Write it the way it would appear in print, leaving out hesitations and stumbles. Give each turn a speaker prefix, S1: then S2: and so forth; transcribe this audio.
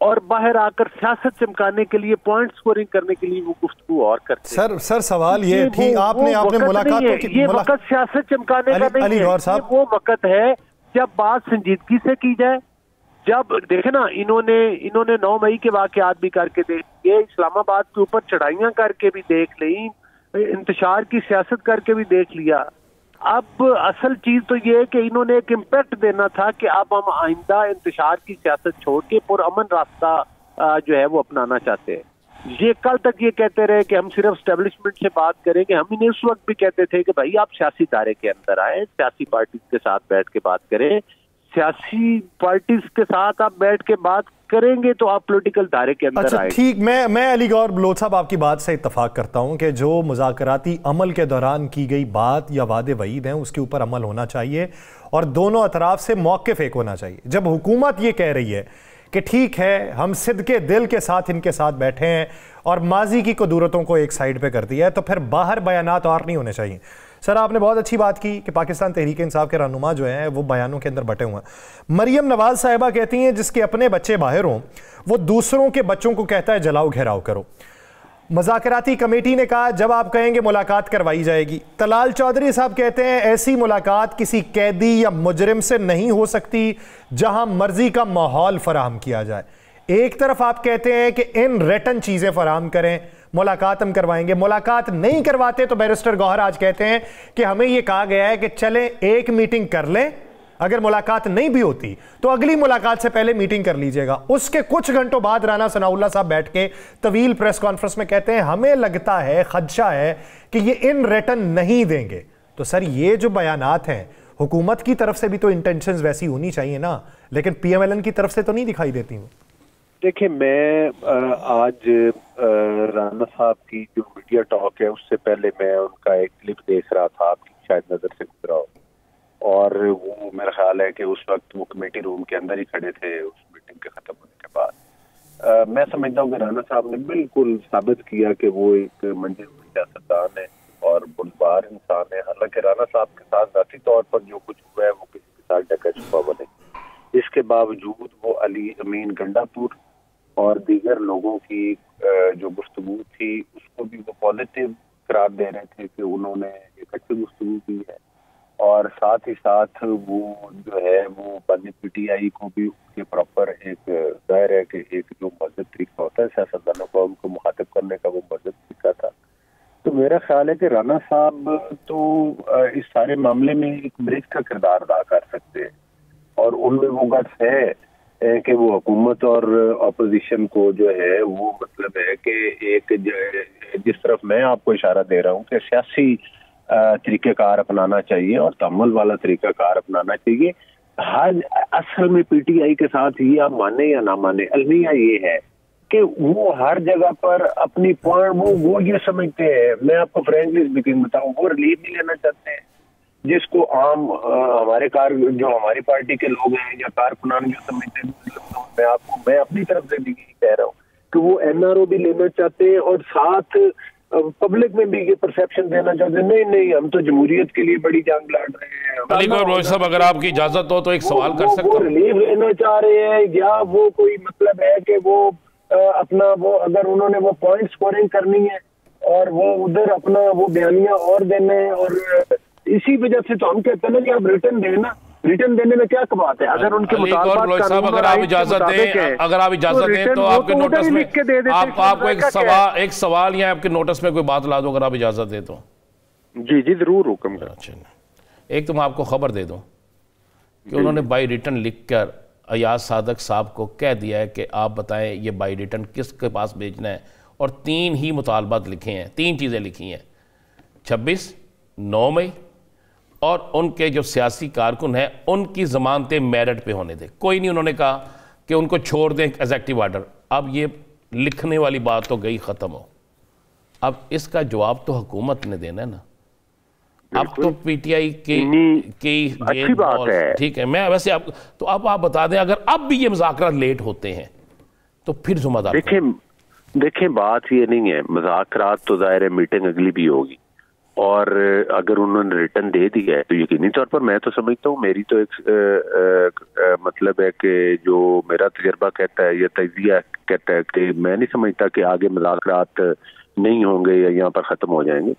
S1: اور باہر آ کر سیاست چمکانے کے لیے، پوائنٹ سکورنگ کرنے کے لیے وہ گفتگو اور کرتے ہیں۔
S2: سر سوال یہ ٹھیک آپ نے ملاقاتوں کی،
S1: یہ وقت سیاست چمکانے کا نہیں ہے، وہ وقت ہے جب بات سنجیدگی سے کی جائے۔ جب دیکھیں نا، انہوں نے 9 مئی کے واقعات بھی کر کے دیکھ لیے، اسلام آباد کے اوپر چڑھائیاں کر کے بھی دیکھ لیں، انتشار کی سیاست کر کے بھی دیکھ لیا۔ اب اصل چیز تو یہ ہے کہ انہوں نے ایک امپیکٹ دینا تھا کہ اب ہم آئندہ انتشار کی سیاست چھوڑ کے پرامن راستہ جو ہے وہ اپنانا چاہتے ہیں۔ یہ کل تک یہ کہتے رہے کہ ہم صرف اسٹیبلشمنٹ سے بات کریں گے، ہم انہیں اس وقت بھی کہتے تھے کہ بھائی آپ سیاسی دائرے کے اندر آئیں، سیاسی پارٹیز کے ساتھ بیٹھ کے بات کریں، سیاسی پارٹیز کے ساتھ آپ بیٹھ کے بات کریں گے تو آپ پولیٹیکل دائرے کے اندر آئیں۔
S2: اچھا ٹھیک، میں علی گور بلوچ صاحب آپ کی بات سے اتفاق کرتا ہوں کہ جو مذاکراتی عمل کے دوران کی گئی بات یا وعدے وعید ہیں اس کے اوپر عمل ہونا چاہیے اور دونوں اطراف سے موقف ایک ہونا چاہیے۔ جب حکومت یہ کہہ رہی ہے کہ ٹھیک ہے ہم صدقے دل کے ساتھ ان کے ساتھ بیٹھے ہیں اور ماضی کی قدورتوں کو ایک سائیڈ پہ کر دیا ہے، تو پھر باہر بیانات اور نہیں ہونے چاہیے۔ سر آپ نے بہت اچھی بات کی کہ پاکستان تحریک انصاف کے رہنما جو ہیں وہ بیانوں کے اندر بٹے ہوئے ہیں۔ مریم نواز صاحبہ کہتی ہیں جس کے اپنے بچے باہر ہوں وہ دوسروں کے بچوں کو کہتا ہے جلاؤ گھیراؤ کرو۔ مذاکراتی کمیٹی نے کہا جب آپ کہیں گے ملاقات کروائی جائے گی۔ طلال چودھری صاحب کہتے ہیں ایسی ملاقات کسی قیدی یا مجرم سے نہیں ہو سکتی جہاں مرضی کا ماحول فراہم کیا جائے۔ ایک طرف آپ کہتے ہیں کہ ان ریٹن چیزیں فراہم کریں، ملاقات ہم کروائیں گے، ملاقات نہیں کرواتے تو بیرسٹر گوہر آج کہتے ہیں کہ ہمیں یہ کہا گیا ہے کہ چلیں ایک میٹنگ کر لیں، اگر ملاقات نہیں بھی ہوتی تو اگلی ملاقات سے پہلے میٹنگ کر لیجئے گا۔ اس کے کچھ گھنٹوں بعد رانا ثناء اللہ صاحب بیٹھ کے طویل پریس کانفرنس میں کہتے ہیں ہمیں لگتا ہے، خدشہ ہے کہ یہ ان ریٹن نہیں دیں گے۔ تو سر یہ جو بیانات ہیں حکومت کی طرف سے بھی تو انٹینشنز ویسی ہونی چاہیے نا، لیکن پی ایم ایل این کی طرف سے تو نہیں دکھائی دیتی ہوں۔
S1: دیکھیں میں آج رانا صاحب کی جو میڈیا ٹاک ہے اس سے پہلے میں ان کا ایک کلپ دیکھ رہا تھا، آپ کی شاید نظر سے گزرا ہو، اور وہ میرا خیال ہے کہ اس وقت وہ کمیٹی روم کے اندر ہی کھڑے تھے اس میٹنگ کے ختم ہونے کے بعد۔ میں سمجھتا ہوں کہ رانا صاحب نے بالکل ثابت کیا کہ وہ ایک منجے ہوئے سیاستدان ہے اور بردبار انسان ہے۔ حالانکہ رانا صاحب کے ساتھ ذاتی طور پر جو کچھ ہوا ہے وہ کسی کے ساتھ ڈکا چھپا ہوا نہیں، اس کے باوجود وہ علی امین گنڈا پور اور دیگر لوگوں کی جو گفتگو تھی اس کو بھی وہ پازیٹیو قرار دے رہے تھے کہ انہوں نے ایک اچھی گفتگو کی ہے، اور ساتھ ہی ساتھ وہ جو ہے وہ پی ٹی آئی کو بھی اس کے پراپر ایک ظاہر ہے کہ ایک جو مہذب طریقہ ہوتا ہے سیاستدانوں کو ان کو مخاطب کرنے کا وہ مہذب طریقہ تھا۔ تو میرا خیال ہے کہ رانا صاحب تو اس سارے معاملے میں ایک برج کا کردار ادا کر سکتے ہیں، اور ان میں وہ گٹس ہے کہ وہ حکومت اور اپوزیشن کو جو ہے وہ مطلب ہے کہ ایک جس طرف میں آپ کو اشارہ دے رہا ہوں کہ سیاسی طریقہ کار اپنانا چاہیے اور تحمل والا طریقہ کار اپنانا چاہیے۔ ہر اصل میں پی ٹی آئی کے ساتھ یہ آپ مانے یا نہ مانے، المیہ یہ ہے کہ وہ ہر جگہ پر اپنی پوائنٹ وہ یہ سمجھتے ہیں، میں آپ کو فرینکلی اسپیکنگ بتاؤں، وہ ریلیف نہیں لینا چاہتے ہیں جس کو عام ہمارے جو ہماری پارٹی کے لوگ ہیں یا کارکنان جو سمجھتے ہیں۔ میں اپنی طرف سے بھی کہہ رہا ہوں کہ وہ این آر او بھی لینا چاہتے ہیں اور ساتھ پبلک میں بھی یہ پرسیپشن دینا چاہتے ہیں نہیں ہم تو جمہوریت کے لیے بڑی جنگ لڑ رہے ہیں۔
S3: علی گور بلوچ صاحب اگر آپ کی اجازت ہو تو ایک سوال کر سکتا ہوں؟
S1: وہ ریلیف لینا چاہ رہے ہیں یا وہ کوئی مطلب ہے کہ وہ اپنا وہ اگر انہوں نے وہ پوائنٹ سکورنگ کرنی ہے اور وہ ادھر اپنا وہ بیانیہ اور دینے، اور اسی وجہ سے تو ہم کہتے ہیں نا کہ آپ ریٹرن دینا، ریٹرن دینے میں کیا بات ہے؟ اگر ان کے مطالبات
S3: اگر آپ اجازت دیں تو آپ کے نوٹس میں آپ کو ایک سوال یا آپ کے نوٹس میں کوئی بات لا دو اگر آپ اجازت دیں تو۔
S1: جی جی ضرور حکم کریں۔
S3: ایک تو میں آپ کو خبر دے دوں کہ انہوں نے بائی ریٹن لکھ کر ایاز صادق صاحب کو کہہ دیا ہے کہ آپ بتائیں یہ بائی ریٹن کس کے پاس بھیجنا ہے، اور 3 ہی مطالبات لکھے ہیں، 3 چیزیں لکھی ہیں، 26، 9 مئی اور ان کے جو سیاسی کارکن ہیں ان کی ضمانتیں میرٹ پہ ہونے دیں۔ کوئی نہیں انہوں نے کہا کہ ان کو چھوڑ دیں ایگزیکٹو آرڈر۔ اب یہ لکھنے والی بات تو گئی ختم ہو، اب اس کا جواب تو حکومت نے دینا ہے نا۔ اب تو پی ٹی آئی کی
S1: اچھی بات ہے،
S3: ٹھیک ہے، میں ویسے تو اب آپ بتا دیں اگر اب بھی یہ مذاکرات لیٹ ہوتے ہیں تو پھر ذمہ دار
S1: دیکھیں بات یہ نہیں ہے، مذاکرات تو ظاہر ہے میٹنگ اگلی بھی ہوگی، اور اگر انہوں نے ریٹرن دے دیا ہے تو یقینی طور پر میں تو سمجھتا ہوں، میری تو ایک مطلب ہے کہ جو میرا تجربہ کہتا ہے یا تجزیہ کہتا ہے کہ میں نہیں سمجھتا کہ آگے مذاکرات نہیں ہوں گے یا یہاں پر ختم ہو جائیں گے.